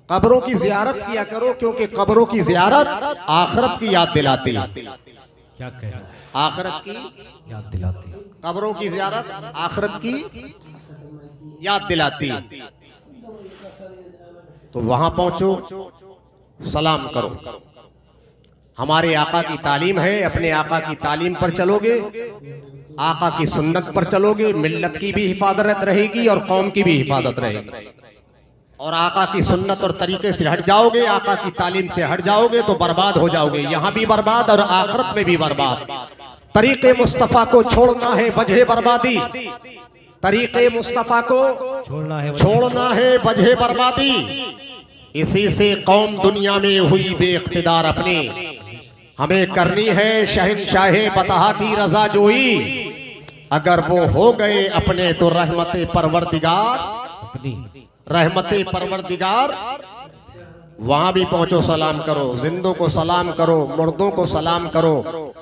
कब्रों की जियारत किया करो, क्योंकि कब्रों की जियारत आखिरत की याद दिलाती है। क्या कह रहा है? आखिरत की याद दिलाती। कब्रों की जियारत आखिरत की याद दिलाती। तो वहां पहुंचो, सलाम करो। हमारे आका की तालीम है, अपने आका की तालीम पर चलोगे, आका की सुन्नत पर चलोगे, मिल्लत की भी हिफाजत रहेगी और कौम की भी हिफाजत रहेगी। और आका की सुन्नत और तरीके से हट जाओगे, आका की तालीम से हट जाओगे तो बर्बाद हो जाओगे, यहां भी बर्बाद और आखिरत में भी बर्बाद। तरीके मुस्तफा को छोड़ना है वजह बर्बादी, तरीके मुस्तफा को छोड़ना है वजह बर्बादी। इसी से कौम दुनिया में हुई बेइख्तिदार अपनी। हमें करनी है शहंशाहे बतहा की रजा जोई, अगर वो हो गए अपने तो रहमते परवरदिगार, रहमते परवरदिगार। वहां भी पहुंचो, सलाम करो, जिंदों को सलाम करो, मुर्दों को सलाम करो।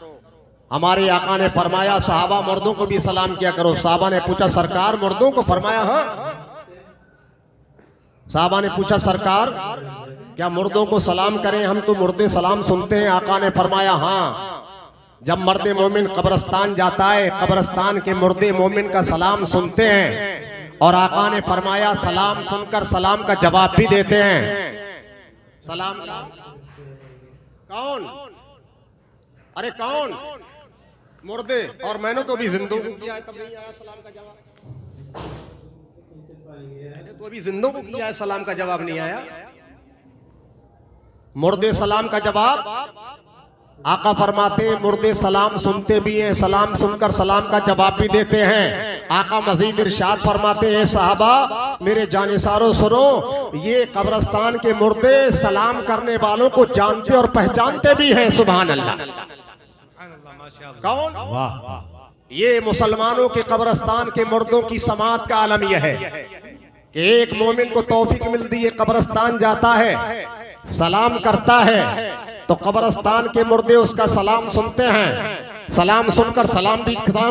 हमारे आका ने फरमाया सहाबा मुर्दों को भी सलाम किया करो। साहबा ने पूछा सरकार मुर्दों को? फरमाया हाँ। साहबा ने पूछा सरकार क्या मुर्दों को सलाम करें? हम तो मुर्दे सलाम सुनते हैं। आका ने फरमाया हाँ, जब मर्दे मोमिन कब्रिस्तान जाता है, कब्रिस्तान के मुर्दे मोमिन का सलाम सुनते हैं, और आका ने फरमाया सलाम सुनकर सलाम का जवाब भी देते हैं। सलाम का कौन? अरे कौन? मुर्दे। और मैंने तो अभी जिंदों को किया है, तब नहीं आया सलाम का जवाब। तो अभी जिंदों को किया है, सलाम का जवाब नहीं आया। मुर्दे सलाम का जवाब, आका फरमाते मुर्दे सलाम सुनते भी हैं, सलाम सुनकर सलाम का जवाब भी देते हैं। आका मजीद इरशाद फरमाते हैं साहबा मेरे जानिसारों सुनो, ये कब्रिस्तान के मुर्दे सलाम करने वालों को जानते और पहचानते भी हैं। सुभान अल्लाह। कौन? ये मुसलमानों के कब्रिस्तान के मुर्दों की समात का आलम यह है कि एक मोमिन को तौफीक मिलती है, कब्रिस्तान जाता है, सलाम करता है, तो कब्रिस्तान के मुर्दे उसका सलाम सुनते हैं, सलाम सुनकर सलाम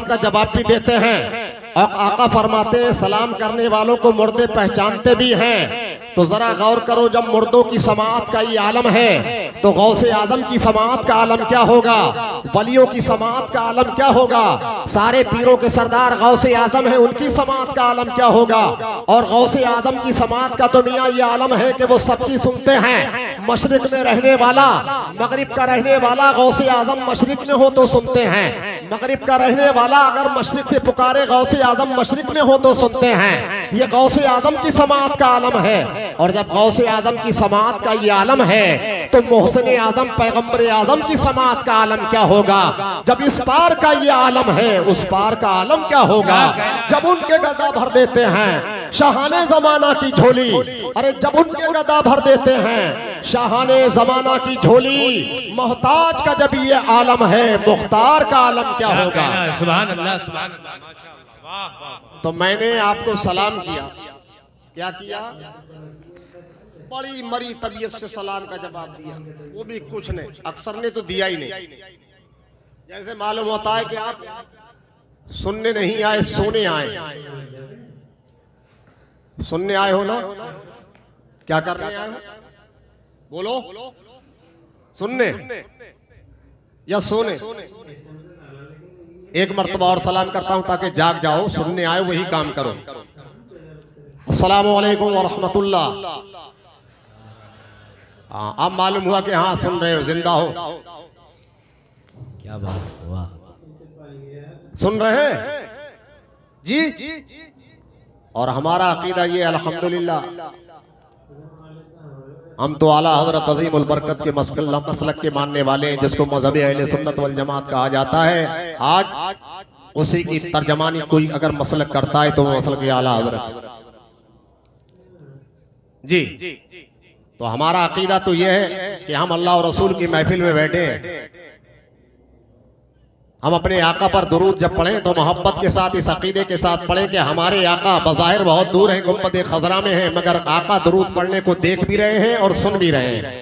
का जवाब भी देते हैं। और आका फरमाते हैं सलाम करने वालों को मुर्दे पहचानते भी हैं। तो जरा गौर करो, जब मुर्दों की समात का ये आलम है तो गौसे आजम की समात का आलम क्या होगा, वलियों की समात का आलम क्या होगा, सारे पीरों के सरदार गौसे आजम है, उनकी समात का आलम क्या होगा। और गौसे आजम की समात का तो मियां ये आलम है कि वो सबकी सुनते हैं। मशरिक में रहने वाला, मगरिब का रहने वाला, गौसे आजम मशरिक में हो तो सुनते हैं, मगरिब का रहने वाला अगर मशरिक से पुकारे गौसे आजम मशरिक में हो तो सुनते हैं। ये गौसे आजम की समात का आलम है। और जब गौसे आजम की समात का ये आलम है तो मोहसिन आजम पैगंबर आजम की समात का आलम क्या होगा। जब इस पार का ये आलम है, उस पार का आलम क्या होगा। जब उनके गदा भर देते हैं शाहाने जमाना की झोली, अरे जब उनके गदा भर देते हैं शाहाने जमाना की झोली, मोहताज का जब ये आलम है, मुख्तार का आलम क्या होगा। सुभान अल्लाह, सुभान अल्लाह। तो मैंने आपको सलाम किया, क्या किया, बड़ी मरी तबीयत से सलाम का जवाब दिया, वो भी कुछ नहीं, अक्सर ने तो दिया ही नहीं। जैसे मालूम होता है कि आप सुनने नहीं आए, सोने आए। सुनने आए हो ना, क्या करने आए हो, बोलो, सुनने या सोने। एक मर्तबा और सलाम करता हूं ताकि जाग जाओ, सुनने आए वही काम करो। अस्सलामु अलैकुम व रहमतुल्लाह। अब मालूम हुआ कि हाँ सुन रहे हो, जिंदा हो। क्या बात हुआ, सुन रहे हैं जी। और हमारा अकीदा ये अल्हम्दुलिल्लाह, हम तो आला हजरत अजीमुल बरकत के मसलक के मानने वाले हैं, जिसको मजहब अहले सुन्नत वल जमात कहा जाता है। आज उसी की तर्जमानी कोई अगर मसलक करता है तो वो मसलक के आला हजरत जी। तो हमारा अकीदा तो यह है कि हम अल्लाह और रसूल की महफिल में बैठे हैं, हम अपने आका पर दुरूद जब पढ़ें तो मोहब्बत के साथ, इस अकीदे के साथ पढ़ें कि हमारे आका बज़ाहिर बहुत दूर हैं, गुंबद खज़रा में हैं, मगर आका दुरूद पढ़ने को देख भी रहे हैं और सुन भी रहे हैं।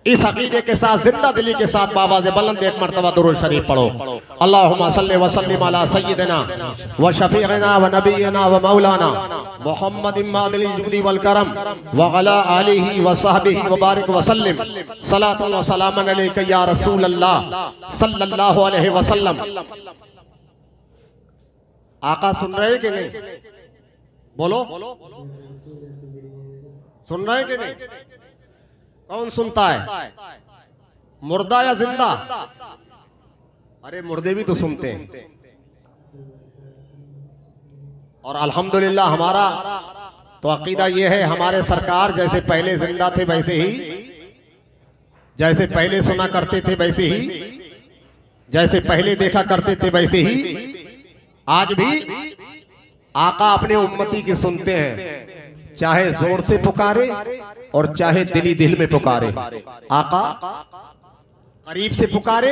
इस अकीदे के साथ जिंदा दिली के साथ बाबा से बुलंद एक मरतबा दुरूद शरीफ पढ़ो। अल्लाहुम्मा सल्लि व सल्लिम अला सय्यिदिना व शफीअना व नबीना व मौलाना मुहम्मदिन मादिल जुदी वल करम व अला आलिहि व सहबिहि व बारिक व सल्लिम सलातु व सलामन अलैका या रसूल अल्लाह सल्लल्लाहु अलैहि वसल्लम। आका सुन रहे कि नहीं? बोलो, सुन रहे कि नहीं? कौन सुनता है? मुर्दा या जिंदा? अरे मुर्दे भी तो सुनते हैं। और अल्हम्दुलिल्लाह हमारा तो अकीदा ये है, हमारे सरकार जैसे पहले जिंदा थे वैसे ही, जैसे पहले सुना करते थे वैसे ही, जैसे पहले देखा करते थे वैसे ही आज भी आका अपने उम्मती की सुनते हैं, चाहे जोर से पुकारे और चाहे दिली दिल में पुकारे। आका करीब से पुकारे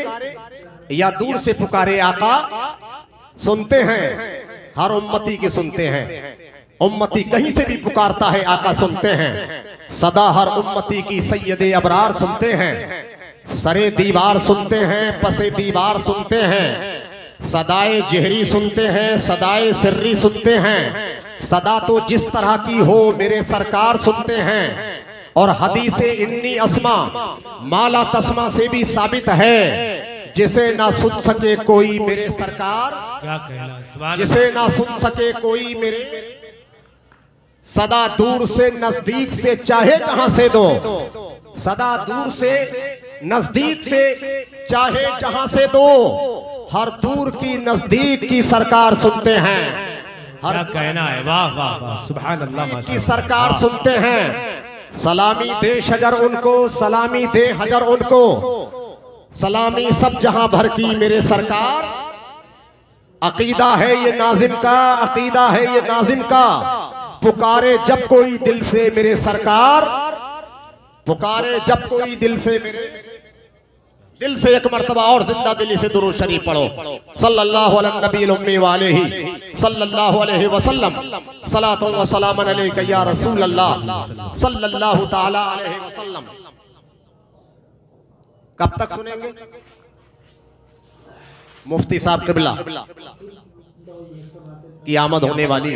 या दूर से पुकारे, आका सुनते हैं, हर उम्मती की सुनते हैं। उम्मती कहीं से भी पुकारता है, आका सुनते हैं। सदा हर उम्मती की सैयदे अबरार सुनते हैं। सरे दीवार सुनते हैं, पसे दीवार सुनते हैं, सदाए जहरी सुनते हैं, सदाए सिर्री सुनते हैं। सदा तो जिस तरह की हो मेरे सरकार सुनते हैं। और हदीसे इन्नी अस्मा माला तस्मा से भी साबित है, जिसे ना सुन सके कोई मेरे सरकार, क्या कहना, जिसे ना सुन सके कोई मेरे, सदा दूर से नजदीक से चाहे जहां से दो, सदा दूर से नजदीक से चाहे जहां से दो, हर दूर की नजदीक की सरकार सुनते हैं। क्या कहना है, वाह वाह वाह, सुभान अल्लाह की सरकार सुनते हैं। सलामी दे शजर उनको, सलामी दे हजर उनको, सलामी सब जहां भर की मेरे सरकार। अकीदा है ये नाजिम का, अकीदा है ये नाजिम का, पुकारे जब कोई दिल से मेरे सरकार, पुकारे जब कोई दिल से मेरे, दिल से एक मर्तबा और जिंदा दिली से दुरूद शरीफ पढ़ो। सल्लल्लाहु अलैहि नबील उम्मी वालेही सल्लल्लाहु अलैहि वसल्लम सलातु व सलामन अलैका या रसूल अल्लाह सल्लल्लाहु ताला अलैहि वसल्लम। कब तक सुनेंगे? मुफ्ती साहब क़िबला की आमद होने वाली,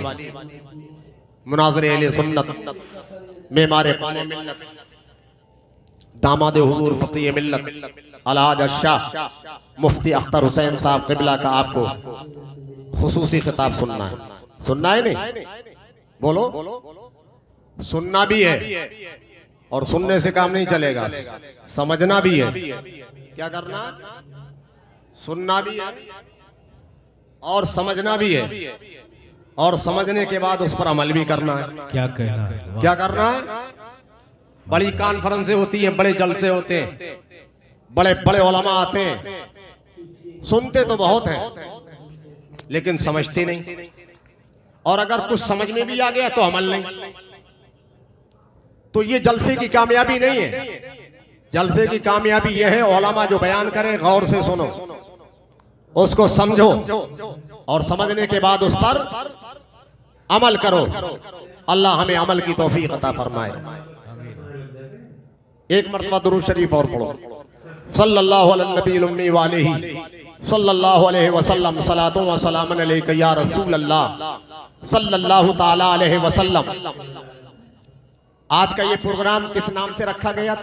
मुनाज़िर अहले सुन्नत, मेमारे क़ौम मिल्लत, दामाद हुजूर फ़क़ीह मिल्लत अलहाज शाह मुफ्ती अख्तर हुसैन साहब क़िबला का आपको खुसूसी खिताब सुनना है। सुनना है नहीं? बोलो, सुनना भी है और सुनने से काम नहीं चलेगा, समझना भी है। क्या करना? सुनना भी है और समझना भी है, और समझने के बाद उस पर अमल भी करना है। क्या कहना है, क्या करना है? बड़ी कॉन्फ्रेंसें होती हैं, बड़े जलसे होते हैं, बड़े बड़े उलमा आते हैं, सुनते तो बहुत हैं लेकिन समझते नहीं, और अगर कुछ समझ में भी आ गया तो अमल नहीं। तो ये जलसे की कामयाबी नहीं है। जलसे की कामयाबी यह है, उलमा जो बयान करें गौर से सुनो, उसको समझो और समझने के बाद उस पर अमल करो। अल्लाह हमें अमल की तौफीक अता फरमाए। एक मरतबा दुरूद शरीफ और पढ़ो। सल्लल्लाहु अलैहि नबील उम्मी वालेही सल्लल्लाहु अलैहि वसल्लम सलातु व सलामन अलैका या रसूल अल्लाह सल्लल्लाहु ताला अलैहि वसल्लम। आज का ये प्रोग्राम किस नाम से रखा गया?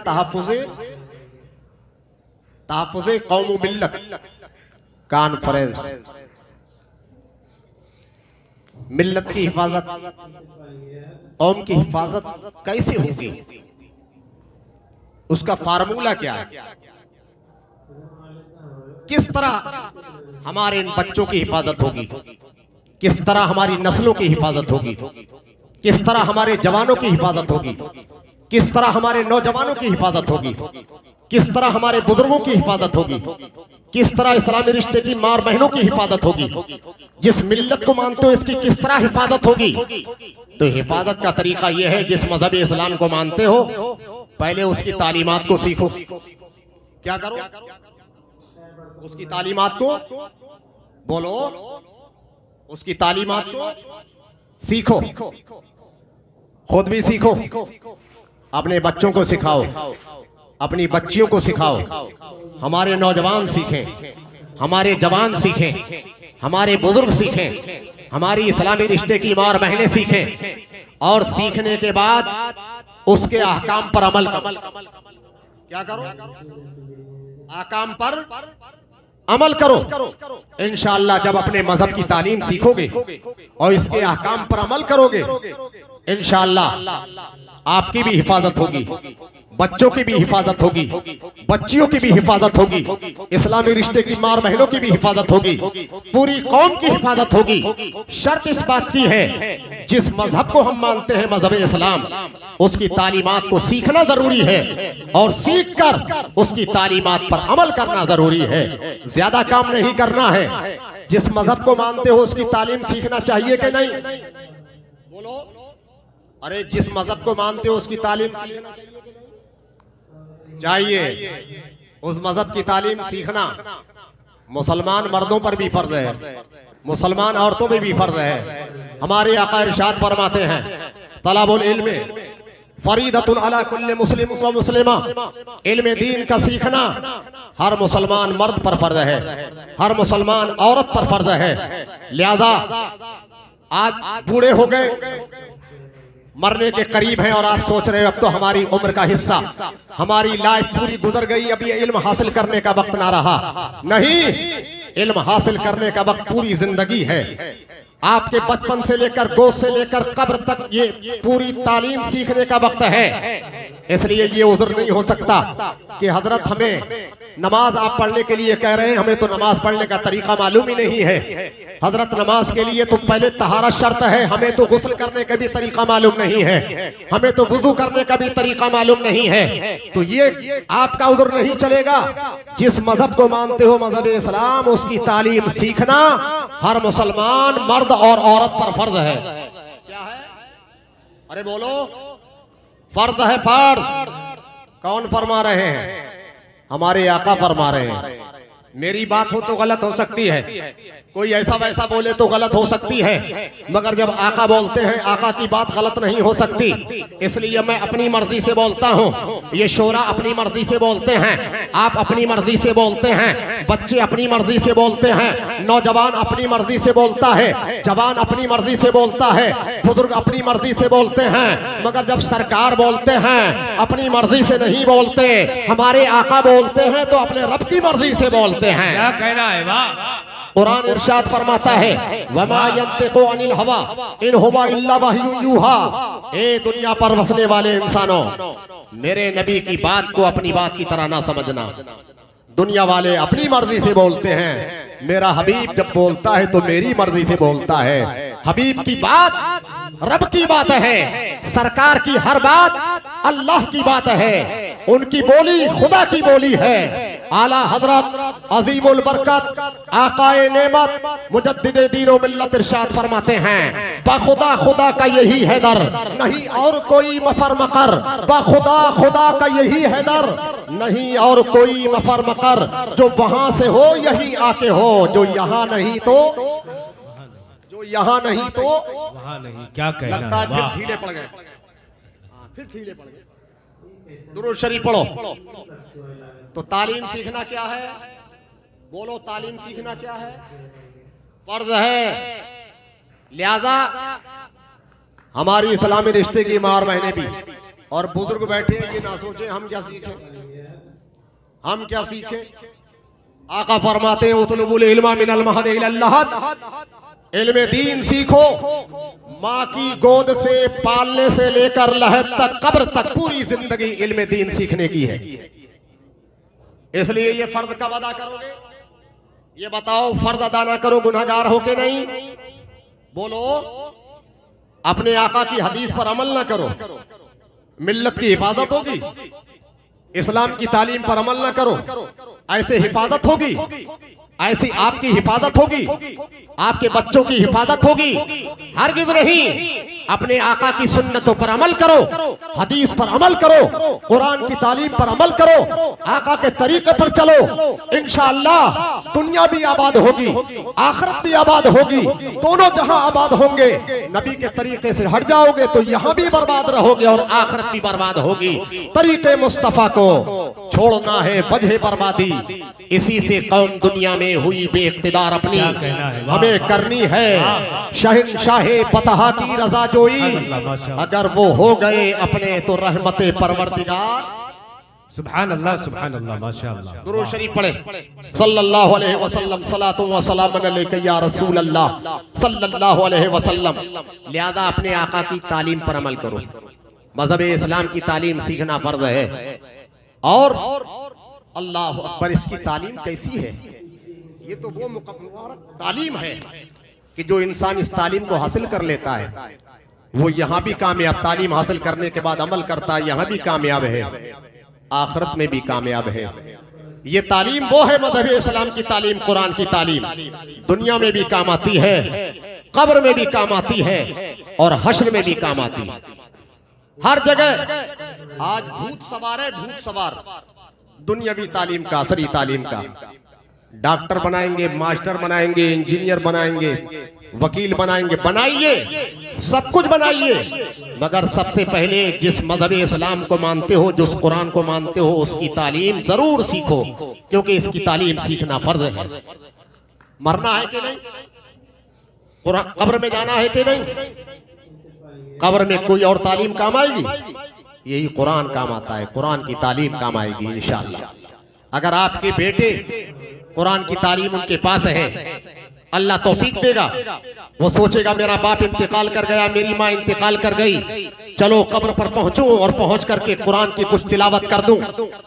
तहफ़्फ़ुज़े कौम मिल्लत कॉन्फ्रेंस। मिल्लत की हिफाजत, कौम की हिफाजत कैसे होगी, उसका फार्मूला क्या है? किस तरह हमारे इन बच्चों की हिफाजत होगी, किस तरह हमारी नस्लों की हिफाजत होगी, किस तरह हमारे जवानों की हिफाजत होगी, किस तरह हमारे नौजवानों की हिफाजत होगी, किस तरह हमारे बुजुर्गों की हिफाजत होगी, किस तरह इस्लामी रिश्ते की मार बहनों की हिफाजत होगी, जिस मिल्लत को मानते हो इसकी किस तरह हिफाजत होगी। तो हिफाजत का तरीका यह है, जिस मजहब इस्लाम को मानते हो पहले उसकी तालीमात को सीखो। क्या करो? उसकी तालीमात को, बोलो, उसकी तालीमात को सीखो, खुद भी सीखो, अपने बच्चों को सिखाओ। अपनी बच्चियों को सिखाओ, हमारे नौजवान सीखें, हमारे जवान सीखें, हमारे बुजुर्ग सीखें, हमारी इस्लामी रिश्ते की माँ और बहनें सीखें, और सीखने के बाद उसके अहकाम पर अमल करो। क्या करो? अहकाम पर अमल करो। इंशाअल्लाह जब अपने मजहब की तालीम सीखोगे और इसके अहकाम पर अमल करोगे, इंशाअल्लाह आपकी भी हिफाजत होगी, बच्चों की भी हिफाजत होगी, बच्चियों की भी हिफाजत होगी, इस्लामी रिश्ते की माँ और बहनों की भी हिफाजत होगी, पूरी कौम की हिफाजत होगी। शर्त इस बात की है, जिस मजहब को हम मानते हैं मजहब इस्लाम, उसकी तालीमात को सीखना जरूरी है और सीख कर उसकी तालीमात पर अमल करना जरूरी है। ज्यादा काम नहीं करना है। जिस मजहब को मानते हो उसकी तालीम सीखना चाहिए कि नहीं? बोलो। अरे जिस मजहब को मानते हो उसकी तालीम सीखना चाहिए। उस मजहब की तालीम सीखना मुसलमान मर्दों पर भी फर्ज है, मुसलमान औरतों पे भी फर्ज है। हमारे आका इरशाद फरमाते हैं, तलबुल इल्म फरीदतुन अला कुल्li मुस्लिम व मुस्लिमा। इल्म दीन का सीखना हर मुसलमान मर्द पर फर्ज है, हर मुसलमान औरत पर फर्ज है। लिहाजा आज बूढ़े हो गए, मरने के करीब हैं और आप सोच रहे हो अब तो हमारी उम्र का हिस्सा, हमारी लाइफ पूरी गुजर गई, अब ये इल्म हासिल करने का वक्त ना रहा। नहीं, इल्म हासिल करने का वक्त पूरी जिंदगी है। आपके बचपन से लेकर गोद से लेकर कब्र तक ये पूरी तालीम सीखने का वक्त है। इसलिए ये उज़्र नहीं हो सकता कि हजरत हमें नमाज आप पढ़ने के लिए कह रहे हैं, हमें तो नमाज पढ़ने का तरीका मालूम ही नहीं है। हजरत नमाज के लिए तो पहले तहारत शर्त है, हमें तो गुस्ल करने का भी तरीका मालूम नहीं है, हमें तो वुजू करने का भी तरीका मालूम नहीं है। तो ये आपका उज़्र नहीं चलेगा। जिस मजहब को मानते हो मजहब इस्लाम, उसकी तालीम सीखना हर मुसलमान मर्द और औरत पर फर्ज है। क्या है? अरे बोलो, फर्ज है, फर्ज। कौन फरमा रहे हैं? हमारे आका फरमा रहे हैं। मेरी बात हो तो गलत हो सकती है, कोई ऐसा वैसा बोले तो गलत हो सकती है, मगर जब आका बोलते हैं आका की बात गलत नहीं हो सकती। इसलिए मैं अपनी मर्जी से बोलता हूँ, ये शोरा अपनी मर्जी से बोलते हैं, आप अपनी मर्जी से बोलते हैं, बच्चे अपनी मर्जी से बोलते हैं, नौजवान अपनी मर्जी से बोलता है, जवान अपनी मर्जी से बोलता है, बुजुर्ग अपनी मर्जी से बोलते हैं। मगर जब सरकार बोलते हैं अपनी मर्जी से नहीं बोलते, हमारे आका बोलते हैं तो अपने रब की मर्जी से बोलते हैं। क्या कहना है? वाह। कुरान इरशाद फरमाता है, वमा यंतिकु अनिल हवा इन हुवा इल्ला वह्युन यूहा। ए दुनिया पर बसने वाले इंसानों, मेरे नबी की बात को अपनी बात की तरह ना समझना। दुनिया वाले अपनी मर्जी से बोलते हैं, मेरा हबीब जब बोलता है तो मेरी मर्जी से बोलता है। हबीब की बात रब की बात है, सरकार की हर बात अल्लाह की बात है, उनकी बोली खुदा की बोली है। आला हजरत अजीमुल बरकत आकाए नेमत मुजद्दिदे दीन व मिल्लत इरशाद फरमाते हैं, बखुदा खुदा का यही है दर, नहीं और कोई मफर मकर। बखुदा खुदा का यही है दर, नहीं और कोई मफर मकर। जो वहां से हो यही आके हो, जो यहाँ नहीं तो, जो यहाँ नहीं तो वहाँ नहीं। क्या कहना लगता है? है? फिर ढीले पड़ गए, फिर ढीले पड़ गए। दुरूद शरीफ पढ़ो। तो तालीम सीखना क्या है? बोलो, तालीम सीखना क्या है? फर्ज है। लिहाजा हमारी इस्लामी रिश्ते की मार बहने भी और बुजुर्ग बैठे हैं, ये ना सोचे हम क्या सीखें, हम क्या सीखें। आका फरमाते हैं, उतलुबुल इल्मा मिनल महद इलल लहद। इल्म दीन सीखो, माँ की गोद से पालने से लेकर लहद तक, कब्र तक, पूरी जिंदगी इल्म दीन सीखने की है। इसलिए ये फर्ज कब अदा करोगे? ये बताओ, फर्ज अदा ना करो गुनहगार हो के नहीं? बोलो, अपने आका की हदीस पर अमल ना करो, मिल्लत की हिफाजत होगी। इस्लाम की तालीम पर अमल ना करो, ऐसे हिफाजत होगी। ऐसी आपकी हिफाजत होगी, आपके बच्चों की हिफाजत होगी? हरगिज नहीं। अपने आका की सुन्नतों पर अमल करो, हदीस पर अमल करो, कुरान की तालीम पर अमल करो, आका के तरीके पर चलो। इंशाअल्लाह दुनिया भी आबाद होगी, आखिरत भी आबाद होगी, दोनों जहां आबाद होंगे। नबी के तरीके से हट जाओगे तो यहां भी बर्बाद रहोगे और आखिरत भी बर्बाद होगी। तरीके मुस्तफा को छोड़ना है वजह बर्बादी, इसी से कौम दुनिया में हुई बेइख्तिदार। अपनी हमें करनी है शहंशाहे फतहा की रजा जोई, अगर वो हो गए अपने तो रहमते परवरदिगार। सुभान अल्लाह, सुभान अल्लाह, माशाअल्लाह। दुरूद शरीफ पढ़े सल्लल्लाहु अलैहि वसल्लम, सलातु व सलाम अलैका या रसूल अल्लाह सल्लल्लाहु अलैहि वसल्लम। लिहाजा अपने आका की तालीम पर अमल करो। मजहब इस्लाम की तालीम सीखना फर्ज है। और अल्लाह अकबर, इसकी तालीम कैसी है? ये तो वो मुबारक तालीम है कि जो इंसान इस तालीम को हासिल कर लेता है वो यहाँ भी कामयाब, तालीम हासिल करने के बाद अमल करता है, यहाँ भी कामयाब है, आखिरत में भी कामयाब है। ये तालीम वो है मज़हब इस्लाम की तालीम, कुरान की तालीम। दुनिया में भी काम आती है, कब्र में भी काम आती है और हश्र में भी काम आती है। हर जगह आज भूत सवार है, भूत सवार दुनियावी तालीम का, असरी तालीम का। डॉक्टर बनाएंगे, मास्टर बनाएंगे, इंजीनियर बनाएंगे, वकील बनाएंगे, बनाइए, सब कुछ बनाइए, मगर सबसे पहले जिस मजहब इस्लाम को मानते हो, जिस कुरान को मानते हो, उसकी तालीम जरूर सीखो, क्योंकि इसकी तालीम सीखना फर्ज है। मरना है कि नहीं? कब्र में जाना है कि नहीं? कब्र में कोई और तालीम काम आएगी? यही कुरान काम आता है, कुरान की तालीम काम आएगी इंशाअल्लाह। अगर आपके बेटे कुरान की तालीम उनके पास है, अल्लाह तौफीक देगा। वो सोचेगा मेरा बाप इंतकाल कर गया, मेरी माँ इंतकाल कर गई, चलो कब्र पर पहुंचूं और पहुंच करके कुरान की कुछ तिलावत कर दूं।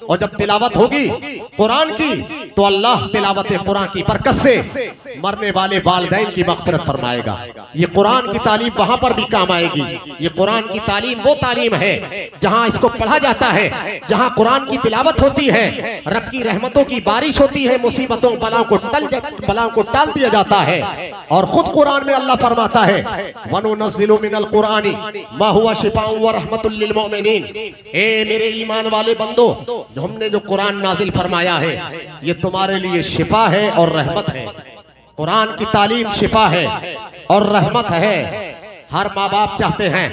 और जब तिलावत होगी कुरान की तो अल्लाह तिलावत कुरान की बरकत से मरने वाले वालिदैन की मग़फ़िरत फरमाएगा। ये कुरान की तालीम वहां पर भी काम आएगी। ये कुरान की तालीम वो तालीम है जहां इसको पढ़ा जाता है, जहां कुरान की तिलावत होती है, रब की रहमतों की बारिश होती है, मुसीबतों बलाओं को टाल दिया जाता है। और खुद कुरान में अल्लाह फरमाता है वनुनज़्ज़िलु मिनल कुरानी मा हुवा शिफ़ाउन व रहमतुल लिल मुमिनीन। ए मेरे ईमान वाले बंदो, हमने जो कुरान नाजिल फरमाया है ये तुम्हारे लिए शिफा है और रहमत है। कुरान की तालीम शिफा है और रहमत है। हर माँ बाप चाहते हैं,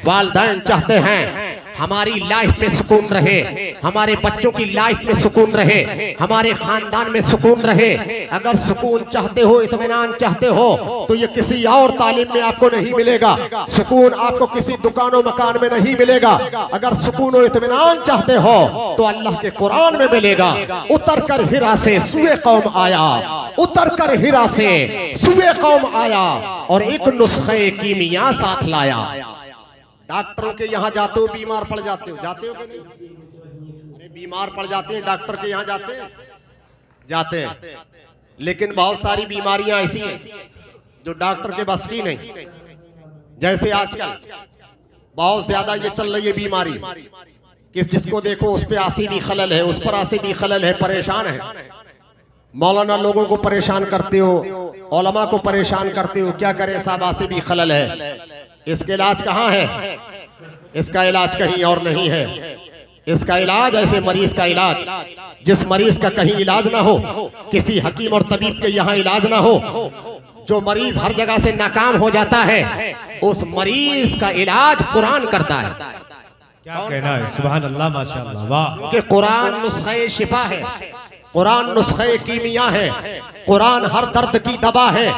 वालिदैन चाहते हैं हमारी लाइफ में सुकून रहे, हमारे बच्चों की लाइफ में सुकून रहे, हमारे खानदान में सुकून रहे। अगर सुकून चाहते हो, इत्मीनान चाहते हो तो ये किसी और तालीम में आपको नहीं मिलेगा। सुकून आपको किसी दुकानों मकान में नहीं मिलेगा। अगर सुकून और इत्मीनान चाहते हो तो अल्लाह के कुरान में मिलेगा। उतर कर हिरा से सूए कौम आया, उतर कर हिरा से सूए कौम आया और एक नुस्खे कीमिया साथ लाया। डॉक्टरों के यहाँ जाते हो, बीमार पड़ जाते हो, जाते हो कि नहीं? अरे बीमार पड़ जाते हैं, डॉक्टर के यहाँ जाते हैं, लेकिन बहुत सारी बीमारियां ऐसी हैं जो डॉक्टर के बस की नहीं। जैसे आजकल बहुत ज्यादा ये चल रही है बीमारी, जिसको देखो उस पर आसिबी खलल है, उस पर आसिबी खलल है, परेशान है। मौलाना लोगों को परेशान करते हो, उलमा को परेशान करते हो, क्या करें साहब, आसिबी खलल है। इसका इलाज कहाँ है? इसका इलाज कहीं और नहीं है। इसका इलाज ऐसे मरीज का इलाज, जिस मरीज का कहीं इलाज ना हो, किसी हकीम और तबीब के यहाँ इलाज ना हो, जो मरीज हर जगह से नाकाम हो जाता है, उस मरीज का इलाज कुरान करता है। क्या कहना है? सुभान अल्लाह, माशाअल्लाह, वाह। क्योंकि कुरान नुस्खे शिफा है, कुरान नुस्खे कीमिया है, कुरान हर दर्द की दवा है।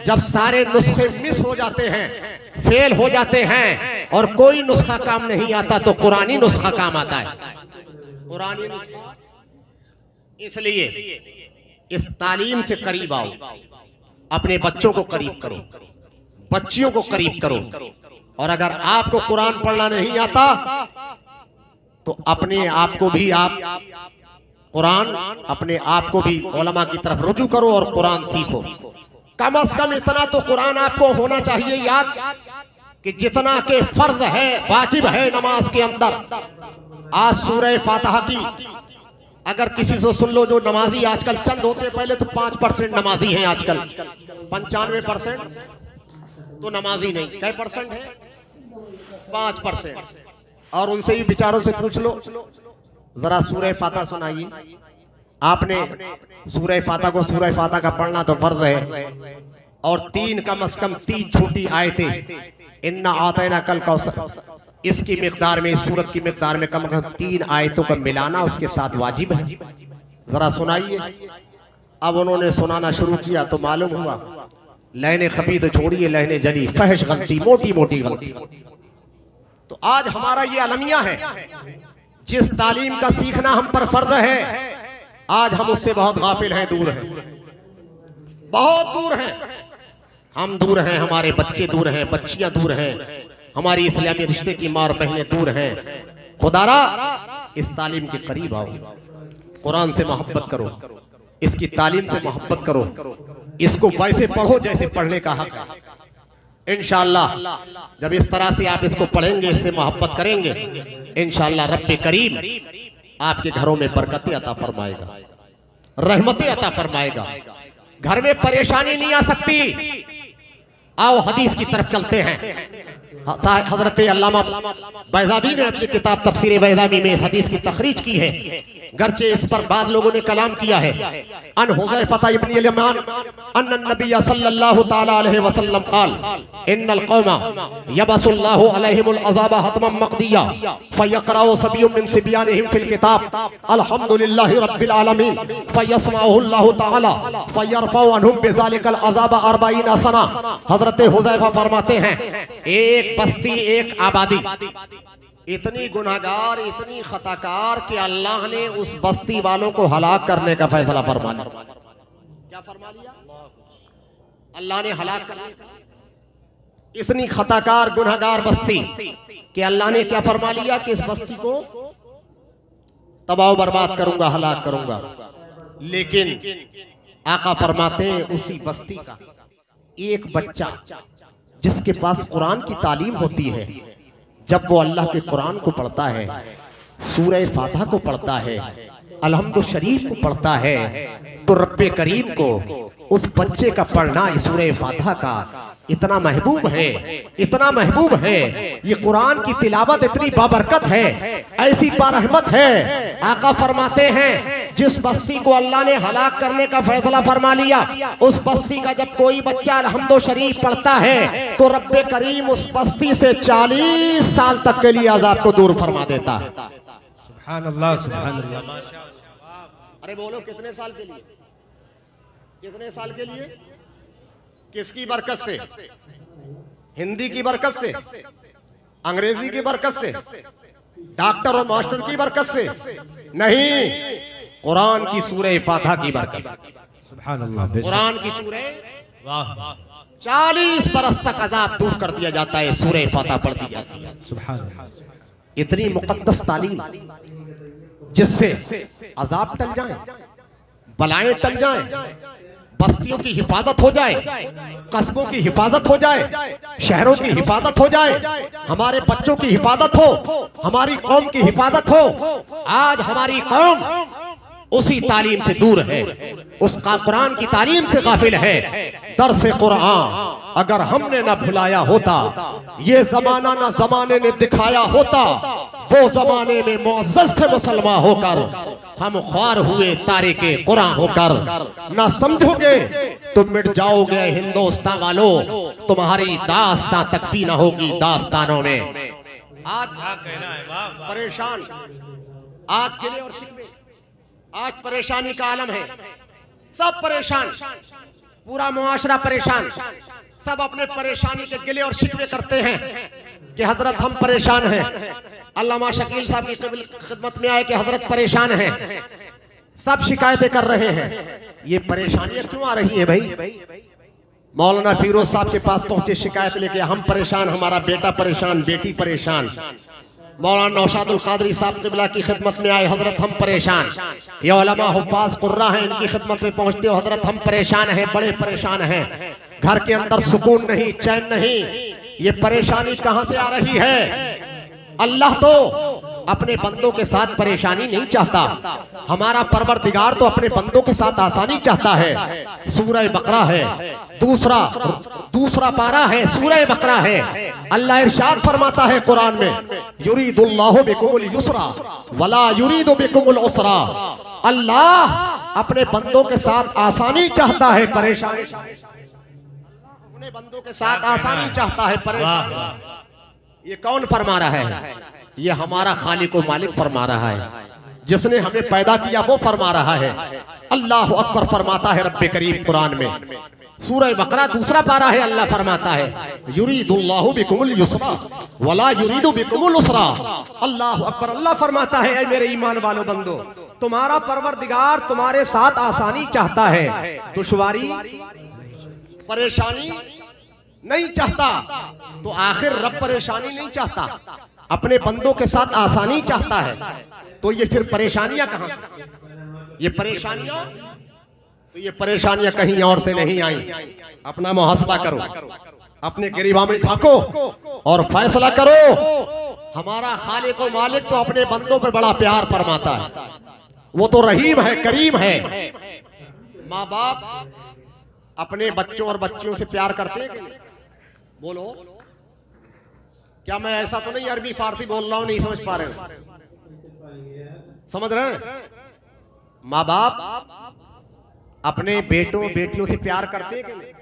जब सारे नुस्खे मिस हो जाते हैं, फेल हो जाते हैं और कोई नुस्खा काम नहीं आता तो कुरानी नुस्खा काम आता है। कुरानी नुस्खा, इसलिए इस तालीम से करीब आओ, अपने बच्चों को करीब करो, बच्चियों को करीब करो। और अगर आपको कुरान पढ़ना नहीं आता तो अपने आप को भी आप कुरान, अपने आप को भी उलमा की तरफ रुजू करो और कुरान सीखो। कम से कम इतना तो कुरान आपको होना चाहिए याद कि जितना के फर्ज है, वाजिब है नमाज के अंदर। आज सूरह फातिहा की अगर किसी से सुन लो जो नमाजी आजकल चंद होते पहले तो 5% नमाजी हैं आजकल, 95% तो नमाजी नहीं। कै परसेंट है? 5%। और उनसे भी बेचारों से पूछ लो जरा सूरह फातिहा सुनाइए। आपने सूरह फातिहा को सूरह फातिहा का पढ़ना तो फर्ज है, और 3 कम से कम 3 छोटी आयतें इन्ना आतैना कल कौसर, इसकी मिकदार में, इस सूरत की मिकदार में कम से कम 3 आयतों का मिलाना उसके साथ वाजिब है। जरा सुनाइए। अब उन्होंने सुनाना शुरू किया तो मालूम हुआ लहने खफी तो छोड़िए, लहने जली, फहश गलती, मोटी मोटी गलती। तो आज हमारा ये अलमिया है, जिस तालीम का सीखना हम पर फर्ज है, आज हम उससे बहुत गाफिल हैं, दूर हैं, बहुत दूर हैं। हम दूर हैं, हमारे बच्चे दूर हैं, बच्चियां दूर हैं, हमारी इस्लामी रिश्ते की माँ और बहनें दूर हैं। खुदारा इस तालीम के करीब आओ, कुरान से मोहब्बत करो, इसकी तालीम से मोहब्बत करो, इसको वैसे पढ़ो जैसे पढ़ने का हक है। इंशाअल्लाह जब इस तरह से आप इसको पढ़ेंगे, इससे मोहब्बत करेंगे, इंशाअल्लाह रब्बे करीम आपके घरों में बरकतें अता फरमाएगा, रहमतें अता फरमाएगा, घर में परेशानी नहीं आ सकती। आओ हदीस की तरफ चलते हैं। हजरत अल्लामा बैज़ावी ने अपनी किताब तफसीर बैज़ावी में इस हदीस की तखरीज की है, गर्चे इस पर बाद लोगों ने कलाम किया है। अन हुज़ैफ़ा इब्न यमान अन्न नबी सल्लल्लाहु तआला अलैहि वसल्लम क़ाल इन्नल क़ौमा यबसुल्लाहु अलैहिमुल अज़ाब हतमन मक़दिया फ़यक़रअु सबियुम मिन सिब्यानिहिम फ़िल किताब अल्हम्दुलिल्लाहि रब्बिल आलमीन फ़यस्मअहुल्लाहु तआला फ़यरफ़अु अन्हुम बिज़ालिकल अज़ाब 40 सना। हजरत हुज़ैफ़ा फरमाते हैं, एक बस्ती, एक आबादी इतनी गुनाहगार, इतनी खताकार कि अल्लाह ने उस बस्ती वालों को हलाक करने का फैसला फरमा लिया। क्या फरमा लिया? अल्लाह ने हलाक करने का। इतनी खताकार गुनाहगार बस्ती कि अल्लाह ने क्या फरमा लिया कि इस बस्ती को तबाह बर्बाद करूंगा, हलाक करूंगा। लेकिन आका फरमाते हैं उसी बस्ती का एक बच्चा जिसके पास कुरान की तालीम होती है, जब वो अल्लाह के कुरान को पढ़ता है, सूरह फातिहा को पढ़ता है, अलहम्दु शरीफ को पढ़ता है, तो रब्बे करीम को उस बच्चे का पढ़ना सूरह फातिहा का इतना महबूब है, इतना महबूब है। ये कुरान की तिलावत इतनी बाबरकत है, ऐसी बारहमत है। आका फरमाते हैं जिस बस्ती को अल्लाह ने हलाक करने का फैसला फरमा लिया, उस बस्ती का जब कोई बच्चा अलहम्दु शरीफ पढ़ता है तो रब्बे करीम उस बस्ती से 40 साल तक के लिए अज़ाब को दूर फरमा देता है। सुभान अल्लाह, सुभान अल्लाह। अरे बोलो कितने साल के लिए? कितने साल के लिए? किसकी बरकत से? हिंदी की बरकत से, अंग्रेजी की बरकत से, डॉक्टर और मास्टर की बरकत से नहीं, कुरान की सूरह फातिहा की बरकत से। सुभान अल्लाह। कुरान की सूरह, वाह, 40 बरस तक अज़ाब दूर कर दिया जाता है, सूरह फातिहा पढ़ दी जाती है। सुभान अल्लाह। इतनी मुकद्दस तालीम जिससे अज़ाब टल जाए, बलाएं टल जाएं, बस्तियों की हिफाजत हो जाए, कस्बों की हिफाजत हो जाए, शहरों की हिफाजत हो जाए, हमारे बच्चों की हिफाजत हो, हमारी कौम की हिफाजत हो। आज हमारी कौम उसी तालीम से दूर है, उसका कुरान की तालीम से गाफिल है। दर्स कुरान अगर हमने न भुलाया होता, ये जमाना न जमाने ने दिखाया होता, वो जमाने में मुअज़्ज़ज़ थे मुसलमान होकर, हम ख्वार हुए तारे के कुरान होकर। ना समझोगे तो मिट जाओगे हिंदुस्तान वालों, तुम्हारी दास्तां तक भी ना होगी दास्तानों में। आज परेशान, आज गिले और शिकवे, आज परेशानी का आलम है, सब परेशान, पूरा मुआशरा परेशान, सब अपने परेशानी के गिले और शिकवे करते हैं कि हजरत हम परेशान हैं। अल्लामा शकील साहब की खिदमत में आए कि हजरत परेशान हैं, सब शिकायतें कर रहे हैं। ये परेशानियां क्यों आ रही है भाई? मौलाना फिरोज साहब के पास पहुंचे शिकायत लेके, हम परेशान, हमारा बेटा परेशान, बेटी परेशान। मौलाना नौशादुल कादरी साहब क़िबला की खिदमत में आए, हजरत हम परेशान। ये उलमा हुफ़ाज़ कुर्रा हैं, इनकी खिदमत में पहुंचते हो, हजरत हम परेशान हैं, बड़े परेशान हैं, घर के अंदर सुकून नहीं, चैन नहीं। ये परेशानी कहां से आ रही है? अल्लाह तो अपने बंदों के साथ परेशानी नहीं चाहता। हमारा परवरदिगार तो अपने बंदों के साथ आसानी चाहता है। सूरह बकरा है, दूसरा पारा है, सूरह बकरा है। अल्लाह इरशाद फरमाता है कुरान में, युरीदुल्लाहु बिकुमुल युसरा वला युरीदु बिकुमुल उसरा। अल्लाह अपने बंदों के साथ आसानी चाहता है, परेशानी अपने बंदों के साथ आसानी चाहता है, परेशानी। ये कौन फरमा रहा है? ये हमारा खालिक व मालिक फरमा रहा है, जिसने हमें पैदा किया वो फरमा रहा है। अल्लाह अकबर फरमाता है रब्बे करीम कुरान में, सूरह बकरा दूसरा पारा है। अल्लाह फरमाता है, युरीदुल्लाहु बिकुमुल युसरा वला युरीदु बिकुमुल उसरा। अल्लाह अकबर। अल्लाह फरमाता है, ऐ मेरे ईमान वालों बंदो, तुम्हारा परवरदिगार तुम्हारे साथ आसानी चाहता है, दुश्वारी परेशानी नहीं चाहता। तो आखिर रब परेशानी नहीं चाहता, अपने बंदों के साथ आसानी चाहता है। तो ये फिर परेशानियां कहां? ये परेशानियां कहीं और से नहीं आई। अपना मुहासबा करो, अपने गिरिबा में झांको और फैसला करो। हमारा खालिक व मालिक तो अपने बंदों पर बड़ा प्यार फरमाता है। वो तो रहीम है, करीम है। माँ बाप अपने बच्चों और बच्चियों से प्यार करते हैं कि नहीं? बोलो, क्या मैं ऐसा तो नहीं अरबी फारसी बोल रहा हूं, नहीं समझ पा रहे हो? समझ रहे हैं? माँ बाप अपने बेटों बेटियों से प्यार करते हैं कि नहीं?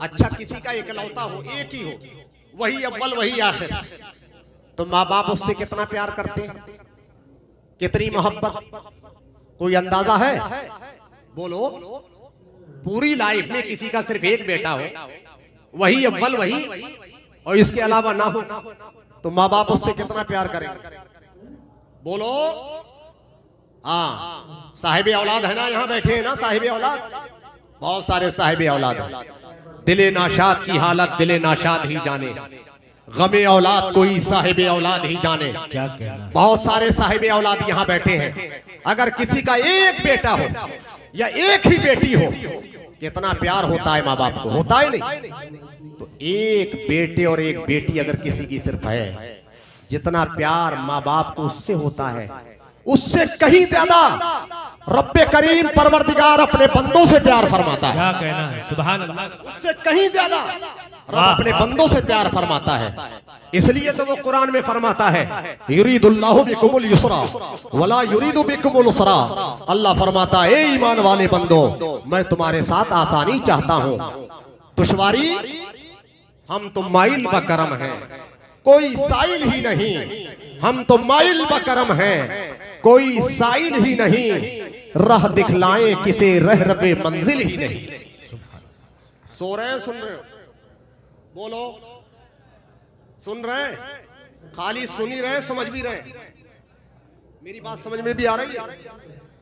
अच्छा, किसी का इकलौता हो, एक ही हो, वही अव्वल वही आखिर, तो माँ बाप उससे कितना प्यार करते हैं, कितनी मोहब्बत, कोई अंदाजा है? बोलो, पूरी लाइफ में किसी का सिर्फ एक बेटा हो, वही अव्वल वही, और इसके अलावा ना हो, तो माँ बाप उससे कितना प्यार करेंगे? बोलो। हाँ, साहिब औलाद है ना, यहाँ बैठे हैं ना साहिब औलाद, बहुत सारे साहिब औलाद हैं। दिले नाशाद की हालत दिले नाशाद ही जाने, गमे औलाद कोई साहिब औलाद ही जाने। क्या कहना? बहुत सारे साहिब औलाद यहाँ बैठे हैं। अगर किसी का एक बेटा हो या एक ही बेटी हो, कितना प्यार होता है माँ बाप को, होता है नहीं? तो एक बेटे और एक बेटी अगर किसी की सिर्फ है, जितना प्यार माँ बाप को उससे होता है, उससे कहीं ज्यादा रब्बे करीम परवरदिगार अपने बंदों से प्यार फरमाता है। क्या कहना है? सुभान अल्लाह। उससे कहीं ज्यादा रब अपने बंदों से प्यार फरमाता है। इसलिए तो वो कुरान में फरमाता है, युरीदुल्लाहु बिकुमुल युसरा वला युरीदु बिकुमुल उसरा। अल्लाह फरमाता है, ए ईमान वाले बंदो, मैं तुम्हारे साथ आसानी चाहता हूँ, दुश्वारी हम तो माइल बकरम हैं, कोई साइल ही नहीं। हम तो माइल बकरम हैं, कोई साइल ही नहीं। राह दिखलाएं किसे रहरबे मंजिल ही नहीं। सो रहे, सुन रहे हो? बोलो, सुन रहे? खाली सुन ही रहे, समझ भी रहे? मेरी बात समझ में भी आ रही है?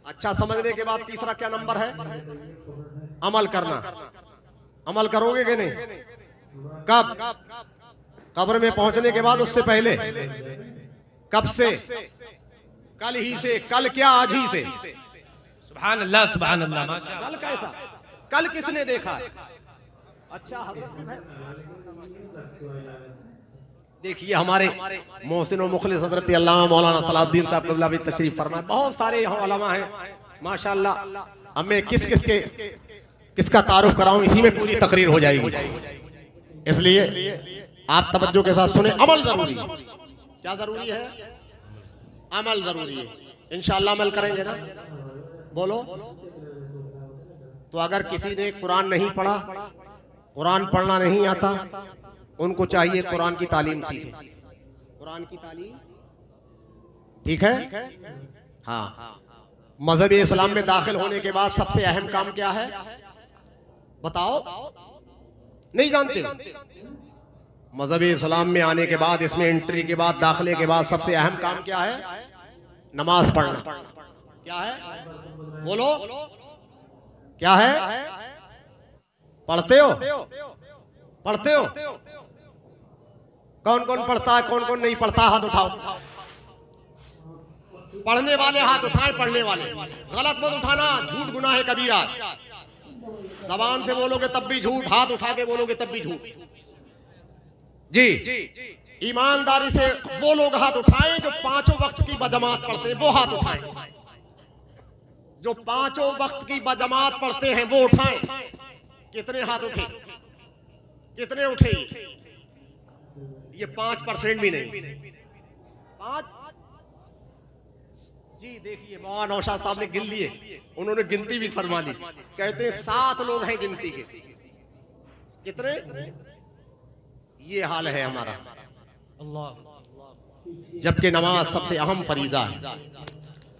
अच्छा, समझने के बाद तीसरा क्या नंबर है? अमल करना। अमल करोगे कि नहीं? कब? कब्र में पहुंचने के बाद, उससे पहले? कब से? कल ही से। कल क्या? आज ही से। सुभान अल्लाह, सुभान अल्लाह। माशाअल्लाह। कल कैसा? कल किसने देखा? अच्छा, देखिए हमारे मोहसिन और मुखलिस हजरत अल्लामा मौलाना सलाहुद्दीन साहब क़िबला भी तशरीफ फरमा। बहुत सारे यहाँ उलमा हैं माशाअल्लाह। अब मैं किसका तारुफ कराऊं, इसी में पूरी तकरीर हो जाएगी। इसलिए आप तवज्जो के साथ सुने। अमल जरूरी है। क्या जरूरी है? अमल जरूरी है। इंशाअल्लाह अमल करेंगे ना? बोलो। तो अगर किसी ने कुरान नहीं पढ़ा, कुरान पढ़ना नहीं आता, उनको चाहिए कुरान की तालीम सीखे। कुरान की तालीम, ठीक है? हाँ। मजहब इस्लाम में दाखिल होने के बाद सबसे अहम काम क्या है? बताओ, नहीं जानते? मजहब इस्लाम में आने के बाद, इसमें एंट्री के बाद, दाखिले के बाद सबसे अहम काम क्या है? नमाज पढ़ना। क्या है? बोलो, क्या है? पढ़ते हो? पढ़ते हो? कौन कौन पढ़ता है, कौन कौन नहीं पढ़ता? हाथ उठाओ। पढ़ने वाले हाथ उठाए, पढ़ने वाले। गलत मत उठाना, झूठ गुनाह है कबीरा। जबान से बोलोगे तब भी झूठ, हाथ उठा के बोलोगे तब भी झूठ। जी, ईमानदारी से वो लोग हाथ उठाएं जो पांचों वक्त की बजमात पढ़ते हैं, वो हाथ उठाएं। जो पांचों वक्त की बजमात पढ़ते हैं वो उठाएं। कितने हाथ उठे? कितने उठे? ये 5% भी नहीं। 5 जी देखिए, मौलाना नौशाद साहब ने गिन लिए, उन्होंने गिनती भी फरमा ली। कहते हैं 7 लोग हैं गिनती के। कितने? ये हाल है हमारा। जबकि नमाज सबसे अहम फरीजा है,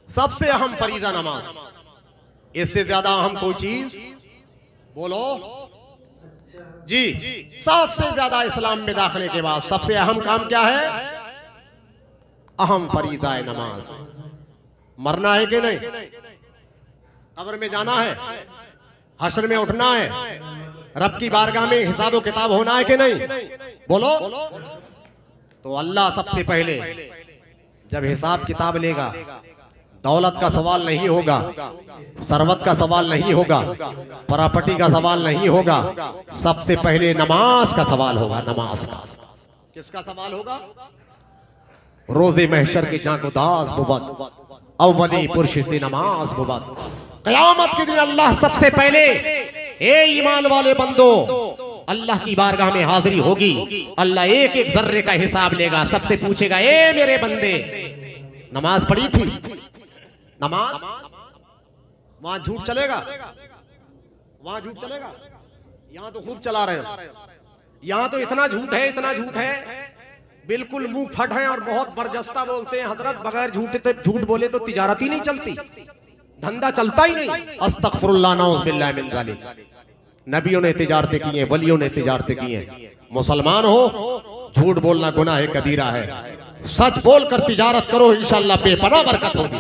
सबसे अहम फरीजा नमाज। इससे ज्यादा अहम कोई चीज बोलो जी। सबसे ज्यादा इस्लाम में दाखिले के बाद सबसे अहम काम क्या है? अहम फरीजा है नमाज। मरना है कि नहीं? कब्र में जाना है, हश्र में उठना है, रब की बारगाह में हिसाब किताब होना है कि नहीं? बोलो। तो अल्लाह सबसे पहले जब हिसाब किताब लेगा, दौलत का सवाल नहीं होगा, सरवत का सवाल नहीं होगा, प्रॉपर्टी का सवाल नहीं होगा, सबसे पहले नमाज का सवाल होगा। नमाज का किसका सवाल होगा? रोजे महशर के जाको दास बुबत अव्वली पुरुष से नमाज बुबत। क़यामत के दिन अल्लाह सबसे पहले, ए ईमान वाले बंदो, अल्लाह की बारगाह में हाजिरी होगी। अल्लाह एक एक जर्रे का हिसाब लेगा, सबसे पूछेगा, ए मेरे बंदे नमाज पढ़ी थी? नमाज? वहां झूठ चलेगा? वहां झूठ चलेगा? यहां तो खूब चला रहे हो। यहां तो इतना झूठ है, इतना झूठ है, बिल्कुल मुंह फट है और बहुत बरजस्ता बोलते हैं। हजरत बगैर झूठ बोले तो तिजारत ही नहीं चलती, धंधा चलता ही नहीं। अस्तगफिरुल्लाह नऊज़ बिल्लाहि मिन ज़ालिक। नबियों ने तिजारतें की हैं, वलियों ने तिजारतें की हैं। मुसलमान हो, झूठ बोलना गुनाह है, कबीरा है। सच बोलकर तिजारत करो, इंशाअल्लाह बेपनाह बरकत होगी।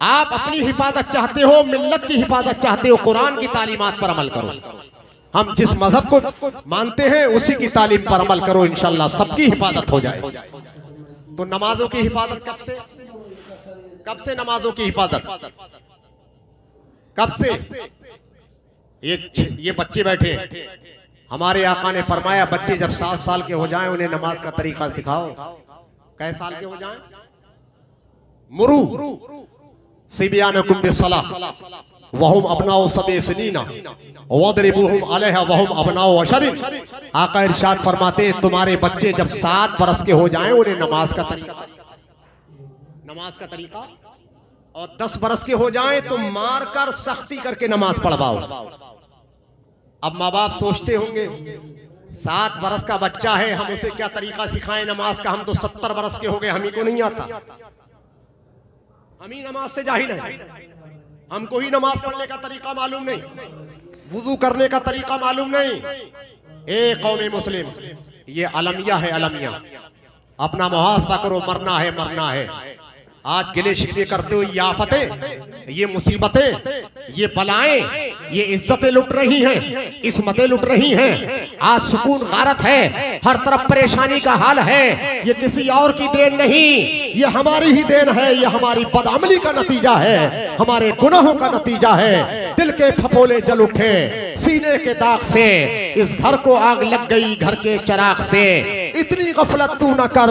आप अपनी हिफाजत चाहते हो, मिल्लत की हिफाजत चाहते हो, कुरान की तालीमात पर अमल करो। हम जिस मजहब को मानते हैं उसी की तालीम पर अमल करो, इंशाअल्लाह सबकी हिफाजत हो जाए। तो नमाजों की हिफाजत कब से? कब से नमाजों की हिफाजत? कब से? ये बच्चे बैठे, हमारे आका ने फरमाया बच्चे जब 7 साल के हो जाएं उन्हें नमाज का तरीका सिखाओ। कै साल के हो जाएं? मुरू सिबियानकुम बिस्सलाह वहुम अबनाउ सब'i सिनीना वदरिबूहुम अलैहा वहुम अबनाउ अशरिन। आका इरशाद फरमाते तुम्हारे बच्चे जब 7 बरस के हो जाएं उन्हें नमाज का तरीका, और 10 बरस के हो जाएं तो मार कर सख्ती करके नमाज पढ़वाओ। अब माँ बाप सोचते होंगे 7 बरस का बच्चा है, हम उसे क्या तरीका सिखाएं नमाज का? हम तो 70 बरस के हो गए, हम ही को नहीं आता, हम ही नमाज से जाहिल है, हमको ही नमाज पढ़ने का तरीका मालूम नहीं, वुजू करने का तरीका मालूम नहीं। ए कौमे मुस्लिम, ये अलमिया है, अलमिया। अपना मुहासबा करो, मरना है, मरना है। आज गिले शिकवे करते हो, ये आफतें, ये मुसीबतें, ये बलाएं, ये इज्जतें लुट रही हैं, इस्मतें लुट रही हैं। आज सुकून गारत है, हर तरफ परेशानी का हाल है। ये किसी और की देन नहीं, ये हमारी ही देन है। ये हमारी बदअमली का नतीजा है, हमारे गुनाहों का नतीजा है। दिल के फपोले जल उठे सीने के दाग से, इस घर को आग लग गई घर के चिराग से। इतनी गफलत तू न कर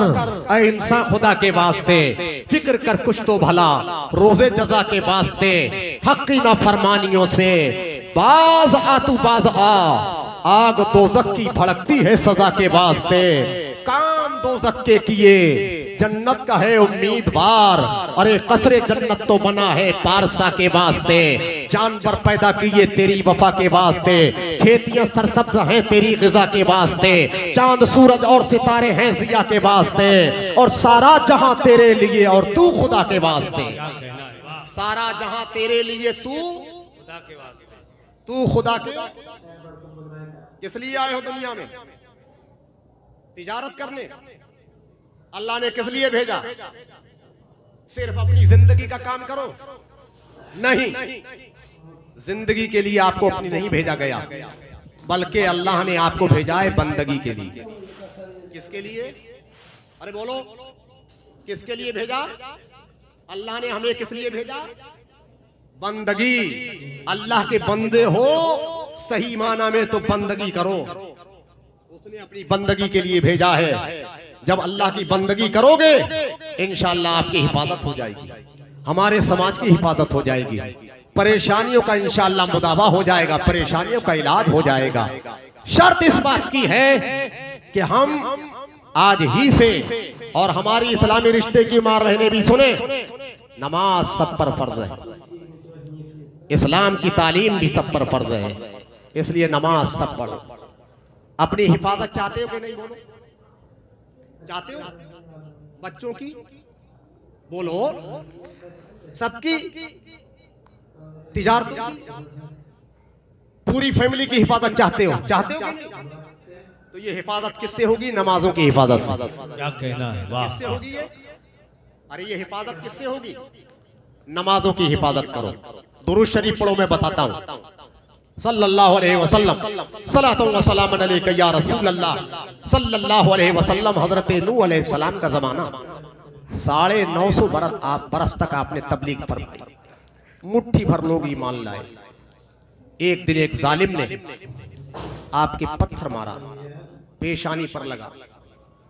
ऐ इंसान खुदा के वास्ते, फिक्र कर कुछ तो भला रोजे जजा के वास्ते। हक की नाफरमानियों से बाज आ, तू बाज आ, आग दोज़ख की भड़कती है सजा के वास्ते। काम दोज़ख के किए जन्नत का है उम्मीदवार, अरे कसरे जन्नत तो बना है पारसा के वास्ते। जानवर पैदा किए तेरी वफा के वास्ते, खेतियां सरसब्ज हैं तेरी ग़िज़ा के वास्ते। चांद सूरज और सितारे हैं ज़िया के वास्ते, और सारा जहां तेरे लिए और तू खुदा के वास्ते। सारा जहां तेरे लिए, तू खुदा के। किस लिए आए हो दुनिया में? तिजारत करने। अल्लाह ने किस लिए भेजा? सिर्फ अपनी जिंदगी का काम करो? नहीं, जिंदगी के लिए आपको अपनी नहीं भेजा गया, बल्कि अल्लाह ने आपको भेजा है बंदगी के लिए। किसके लिए? अरे बोलो, किसके लिए भेजा? अल्लाह ने हमें किस लिए भेजा? बंदगी। अल्लाह के बंदे हो सही माना में तो बंदगी करो। उसने अपनी बंदगी के लिए भेजा है। जब अल्लाह की बंदगी करोगे इंशाअल्लाह आपकी हिफाजत हो जाएगी, हमारे समाज की हिफाजत हो जाएगी, परेशानियों का इंशाअल्लाह मुदावा हो जाएगा, परेशानियों का इलाज हो जाएगा। शर्त इस बात की है कि हम आज ही से, और हमारी इस्लामी रिश्ते की मार रहने भी सुने, नमाज सब पर फर्ज है, इस्लाम की तालीम भी सब पर फर्ज है, इसलिए नमाज सब पढ़ो। अपनी हिफाजत चाहते हो कि नहीं? बोलो, चाहते हो? बच्चों की बोलो, सबकी, तिजारत, पूरी फैमिली की हिफाजत चाहते हो? चाहते हो? तो ये हिफाजत किससे होगी? नमाजों की हिफाजत से। क्या कहना है, वाह। किससे होगी ये? अरे ये हिफाजत किससे होगी? नमाजों की हिफाजत करो। दुरूद शरीफ पढ़ो, मैं बताता हूँ। सल्लल्लाहु अलैहि वसल्लम, सलातो व सलाम अलैका या रसूल अल्लाह, सल्लल्लाहु अलैहि वसल्लम। हजरत नूह अलैहि सलाम का जमाना 950 बरस तक आपने तबलीग फरमाई, मुट्ठी भर लोग ईमान लाए। एक दिन एक जालिम ने आपके पत्थर मारा, पेशानी पर लगा,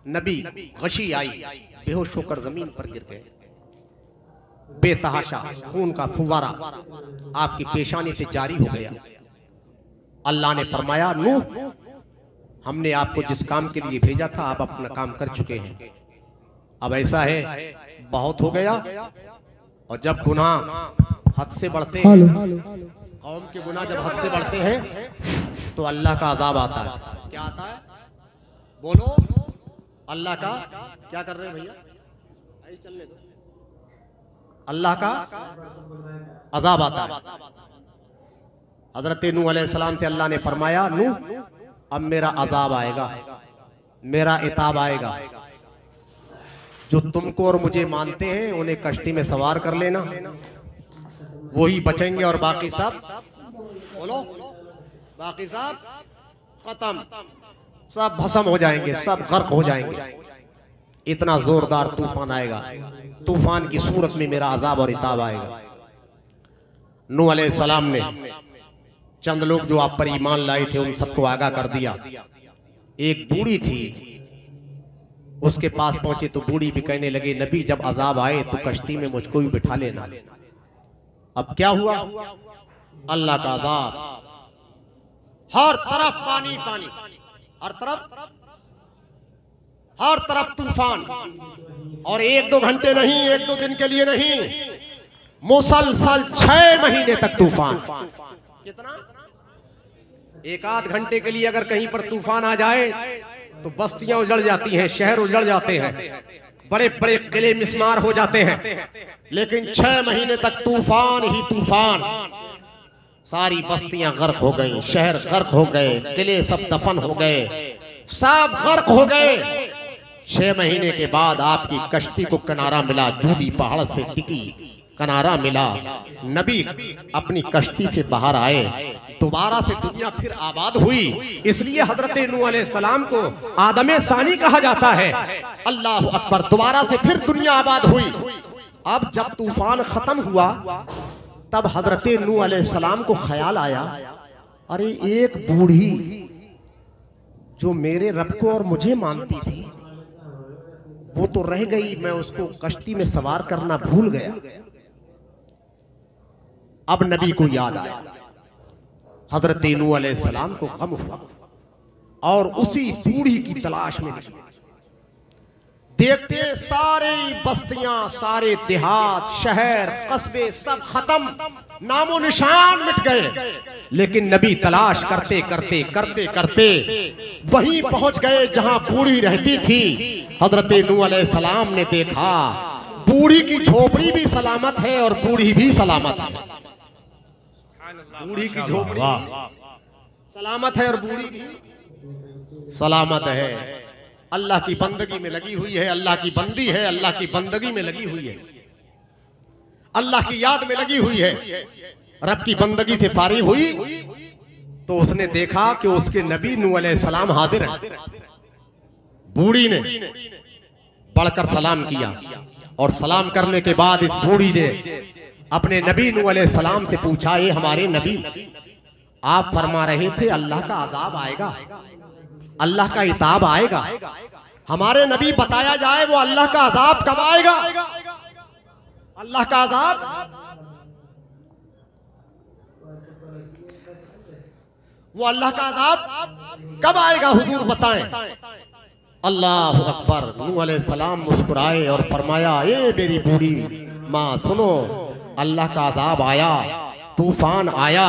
नबी गशी आई, बेहोश होकर जमीन पर गिर गए। बेतहाशा खून का फुवारा आपकी पेशानी से जारी हो गया। अल्लाह ने फरमाया, नूह, हमने आपको जिस काम के लिए भेजा था आप अपना काम कर चुके हैं। अब ऐसा है, बहुत हो गया। और जब गुनाह हद से बढ़ते हैं, कौम के गुनाह जब हद से बढ़ते हैं तो अल्लाह का अजाब आता है। क्या आता है? बोलो, अल्लाह का। क्या कर रहे हैं भैया? ऐसे चलने दो। अल्लाह का अजाब आता है। हजरत नूह अलैहिस्सलाम से अल्लाह ने फरमाया, नूह, अब मेरा अजाब आएगा, मेरा इताब आएगा। जो तुमको और मुझे मानते हैं उन्हें कश्ती में सवार कर लेना, वही बचेंगे और बाकी सब, बोलो, बाकी सब खत्म, सब भस्म हो जाएंगे, सब गर्क हो जाएंगे। इतना जोरदार तूफान आएगा, तूफान की सूरत में मेरा अजाब और इताब आएगा। नूह अलैहिस्सलाम ने चंद लोग जो आप पर ईमान लाए थे उन सबको आगाह कर दिया। एक बूढ़ी थी, उसके पास पहुंचे तो बूढ़ी भी कहने लगे, नबी जब अजाब आए तो कश्ती में मुझको भी बिठा लेना। अब क्या हुआ? अल्लाह का अजाब, हर तरफ पानी पानी, हर तरफ तूफान, और 1-2 घंटे नहीं, 1-2 दिन के लिए नहीं, मुसलसल 6 महीने तक तूफान। कितना? 1-8 घंटे के लिए अगर कहीं पर तूफान आ जाए तो बस्तियां उजड़ जाती हैं, शहर उजड़ जाते हैं, बड़े बड़े किले मिस्मार हो जाते हैं। लेकिन 6 महीने तक तूफान ही तूफान, सारी बस्तियां गर्क हो गई, शहर गर्क हो गए, किले सब दफन हो गए, सब गर्क हो गए। 6 महीने के बाद आपकी कश्ती को किनारा मिला, जूदी पहाड़ से टिकी, किनारा मिला। नबी अपनी कश्ती से बाहर आए, दोबारा से दुनिया फिर आबाद हुई। इसलिए हजरत नूह अलैहिस्सलाम को आदमे सानी कहा जाता है। अल्लाह अकबर, दोबारा से फिर दुनिया आबाद हुई। अब जब तूफान खत्म हुआ तब हजरत नूह अलैहिस्सलाम को ख्याल आया, अरे एक बूढ़ी जो मेरे रब को और मुझे मानती थी वो तो रह गई, मैं उसको कश्ती में सवार करना भूल गया। अब नबी को याद आया, हजरत नूह अलैहिस्सलाम को गम हुआ और उसी बूढ़ी की तलाश में निकले। देखते सारे बस्तियां, सारे देहात, शहर, कस्बे सब खत्म, नामो निशान मिट गए। लेकिन नबी तलाश करते करते करते करते वहीं पहुंच गए जहां बूढ़ी रहती थी। हजरत नूह अलैहिस्सलाम ने देखा बूढ़ी की झोपड़ी भी सलामत है और बूढ़ी भी सलामत है। बूढ़ी की झोपड़ी सलामत है और बूढ़ी भी सलामत है। अल्लाह की बंदगी में लगी हुई है, अल्लाह की बंदी है, अल्लाह की बंदगी में लगी हुई है, अल्लाह की याद में लगी हुई है। रब की बंदगी से फारिग हुई तो उसने देखा कि उसके नबी नूह अलैहिस्सलाम हाजिर हैं। बूढ़ी ने बढ़कर सलाम किया और सलाम करने के बाद इस बूढ़ी ने अपने नबी नूह अलैहिस्सलाम से पूछा, ये हमारे नबी, आप फरमा रहे थे अल्लाह का अजाब आएगा, अल्लाह का इताब आएगा। हमारे नबी बताया जाए वो अल्लाह का अजाब कब आएगा? अल्लाह का अजाब वो अल्लाह का अजाब कब आएगा? हुजूर बताएं। अल्लाह अकबर। नूह अलैहिस्सलाम मुस्कुराए और फरमाया, ए मेरी बूढ़ी माँ सुनो, अल्लाह का अजाब आया, तूफान आया,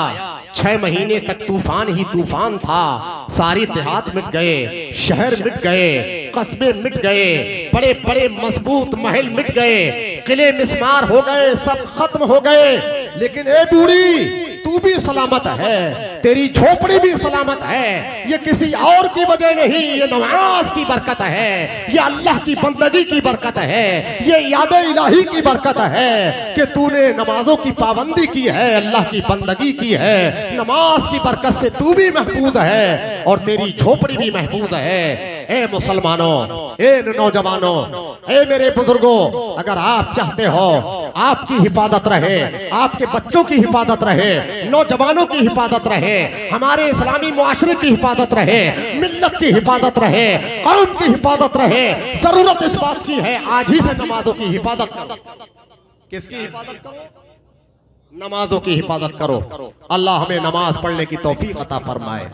6 महीने तक तूफान ही तूफान था। सारी देहात मिट गए, शहर मिट गए, कस्बे मिट गए, बड़े बड़े मजबूत महल मिट गए, किले मिस्मार हो गए, सब खत्म हो गए। लेकिन ए बूढ़ी, तू भी सलामत है, तेरी झोपड़ी भी सलामत है। ये किसी और की वजह नहीं, ये नमाज की बरकत है, ये अल्लाह की बंदगी की बरकत है, ये याद इलाही की बरकत है कि तूने नमाजों की पाबंदी की है, अल्लाह की बंदगी की है। नमाज की बरकत से तू भी महफूज है और तेरी झोपड़ी भी महफूज है। ए मुसलमानों, ए नौजवानों, ए मेरे बुजुर्गों, अगर आप चाहते हो आपकी हिफाजत रहे, आपके बच्चों की हिफाजत रहे, नौजवानों की हिफाजत रहे, हमारे इस्लामी मुआशरे की हिफाजत रहे, मिल्लत की हिफाजत रहे, कौम की हिफाजत रहे, जरूरत इस बात की है आज ही से नमाजों की हिफाजत करो। किसकी हिफाजत करो? नमाजों की हिफाजत करो। अल्लाह हमें नमाज पढ़ने की तौफीक अता फरमाए।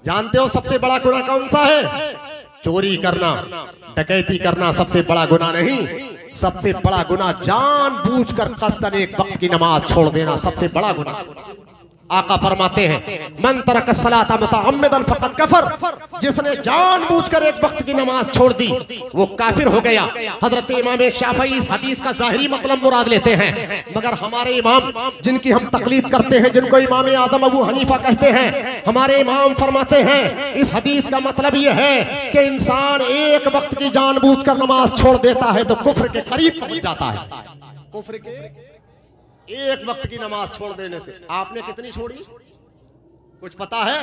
जानते हो सबसे बड़ा गुनाह कौन सा है? चोरी करना, डकैती करना सबसे बड़ा गुनाह नहीं। सबसे बड़ा गुनाह जानबूझकर कस्दन एक वक्त की नमाज छोड़ देना सबसे बड़ा गुनाह। आका फरमाते हैं, मन तरक सलाता मुतअम्मिदन फक़द कफर। जिसने जानबूझकर एक वक्त की नमाज छोड़ दी वो काफिर हो गया। हजरत इमाम शाफई इस हदीस का ज़ाहिरी मतलब मुराद लेते हैं, मगर हमारे इमाम जिनकी हम तकलीद करते हैं, जिनको इमाम आदम अबू हनीफा कहते हैं, हमारे इमाम फरमाते हैं इस हदीस का मतलब यह है कि इंसान एक वक्त की जानबूझकर नमाज छोड़ देता है तो कुफ्र के करीब पहुंच जाता है। कुफ्र के एक वक्त की नमाज छोड़ देने से। आपने कितनी छोड़ी कुछ पता है?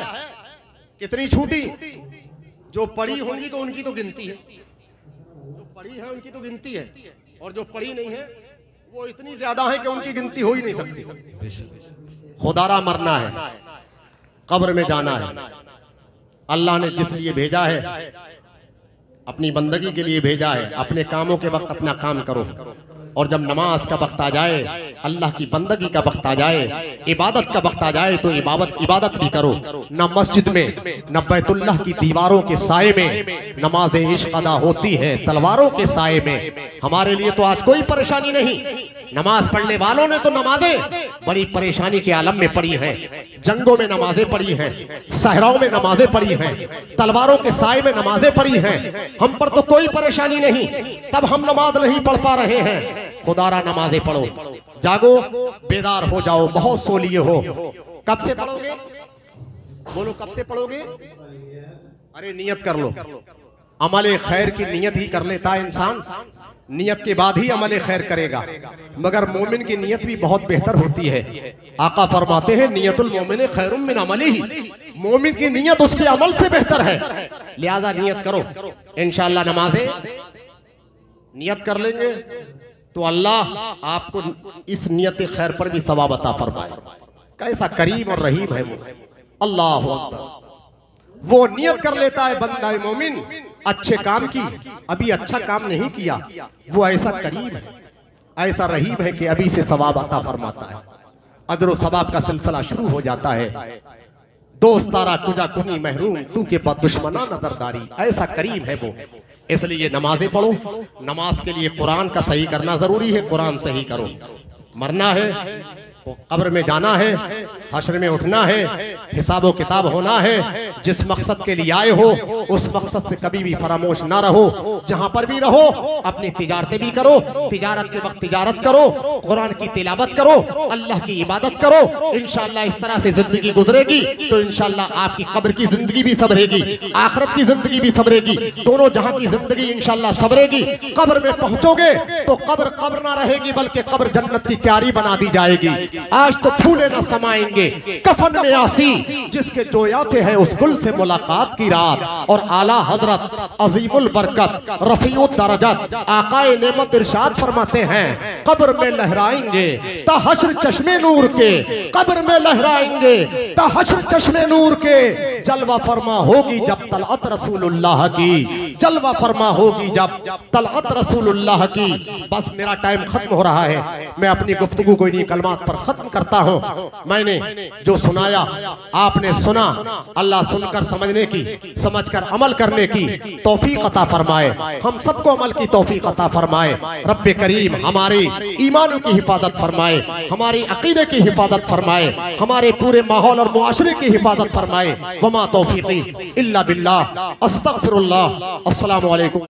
कितनी छूटी? जो पढ़ी होंगी तो उनकी तो गिनती है, जो पढ़ी है उनकी तो गिनती है, और जो पढ़ी नहीं है वो इतनी ज्यादा है कि उनकी गिनती हो ही नहीं सकती। खुदारा मरना है, कब्र में जाना है। अल्लाह ने जिस लिए भेजा है, अपनी बंदगी के लिए भेजा है। अपने कामों के वक्त अपना काम करो, और जब नमाज का वक्त आ जाए, अल्लाह की बंदगी का वक्त आ जाए, इबादत का वक्त आ जाए तो इबादत भी करो। न मस्जिद में न बैतुल्लाह की दीवारों के साए में नमाज इश्क अदा होती है, तलवारों के साए में। हमारे लिए तो आज कोई परेशानी नहीं। नमाज पढ़ने वालों ने तो नमाजें बड़ी परेशानी के आलम में पढ़ी हैं। जंगों में नमाजें पढ़ी हैं, सहराओं में नमाजें पढ़ी हैं, तलवारों के साए में नमाजें पढ़ी हैं। हम पर तो कोई परेशानी नहीं, तब हम नमाज नहीं पढ़ पा रहे हैं। खुदारा नमाजें पढ़ो, जागो, बेदार हो जाओ, बहुत सो लिए हो। कब से पढ़ोगे? बोलो कब से पढ़ोगे? अरे नियत कर लो। अमल खैर की नियत ही कर लेता है इंसान, नियत के बाद ही अमल खैर करेगा। मगर मोमिन की नियत भी बहुत बेहतर होती है। आका फरमाते हैं, नियतुल मोमिन खैरुम मिन अमलिही। मोमिन की नियत उसके अमल से बेहतर है। लिहाजा नियत करो। इंशाअल्लाह नमाजें नियत कर लेंगे तो अल्लाह आपको इस नियत खैर पर भी सवाब अता फरमाए। कैसा करीम और रहीम है वो। अल्लाह अकबर। वो नियत कर लेता है बंदा मोमिन अच्छे काम की, अभी अच्छा काम नहीं किया, वो ऐसा करीम है, ऐसा रहीम है कि अभी से सवाब अता फरमाता है। अजर व सवाब का सिलसिला शुरू हो जाता है। दोस्त तारा कुजा कुनी महरूम तू के बाद दुश्मना नजरदारी, ऐसा करीम है वो। इसलिए नमाजें पढ़ो। नमाज के लिए कुरान का सही करना जरूरी है। कुरान सही करो। मरना है तो कब्र में जाना है, हश्र में उठना है, हिसाब किताब होना है। जिस मकसद के लिए आए हो उस मकसद से कभी भी फरामोश ना रहो। जहां पर भी रहो अपनी तिजारतें भी करो, तिजारत के वक्त तिजारत करो, कुरान की तिलावत करो, अल्लाह की इबादत करो। इंशाअल्लाह इस तरह से जिंदगी गुजरेगी तो इंशाअल्लाह आपकी कब्र की जिंदगी भी सबरेगी, आखिरत की जिंदगी भी सबरेगी, दोनों जहां की जिंदगी इंशाअल्लाह सबरेगी। कब्र में पहुंचोगे तो कब्र कब्र ना रहेगी, बल्कि कब्र जन्नत की क्यारी बना दी जाएगी। आज तो फूले न समाएंगे, कफन में आसी जिसके जोयाते हैं उस गुल से मुलाकात की रात। और आला हजरत अजीमुल बरकत रफीउद दरजत आकाए नेमत इरशाद फरमाते हैं, कब्र में लहराएंगे ताहश्र चश्मे नूर के, कब्र में लहराएंगे ताहश्र चश्मे नूर के। जलवा फरमा होगी जब तलअत रसूलुल्लाह की, जलवा फरमा होगी जब तलअत रसूलुल्लाह की। बस मेरा टाइम खत्म हो रहा है, मैं अपनी गुफ्तगू को इन्हीं कलमात पर खत्म करता हूँ। मैंने जो सुनाया आपने सुना, अल्लाह सुनकर समझने की, समझकर अमल करने की तौफीक अता फरमाए, हम सबको अमल की तौफीक अता फरमाए। रब्बे करीम हमारे ईमान की हिफाजत फरमाए, हमारी अकीदे की हिफाजत फरमाए, हमारे पूरे माहौल और मुआशरे की हिफाजत फरमाए। वमा तौफीकी इल्ला बिल्लाह, अस्तगफिरुल्लाह। अस्सलामु अलैकुम।